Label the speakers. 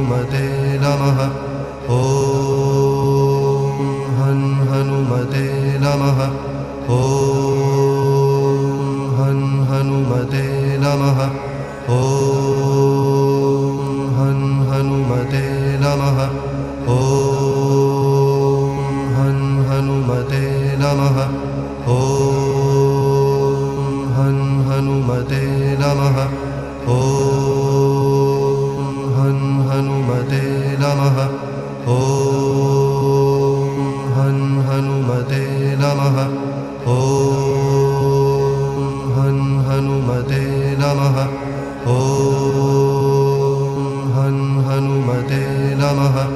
Speaker 1: हनुमते नमः। ॐ हनुमते नमः। ॐ हनुमते नमः। ॐ हनुमते नमः। ॐ हनुमते नमः। ॐ हनुमते नमः। ॐ हनुमते नमः। ॐ हनुमते नमः। ॐ हनुमते नमः। ॐ हनुमते नमः।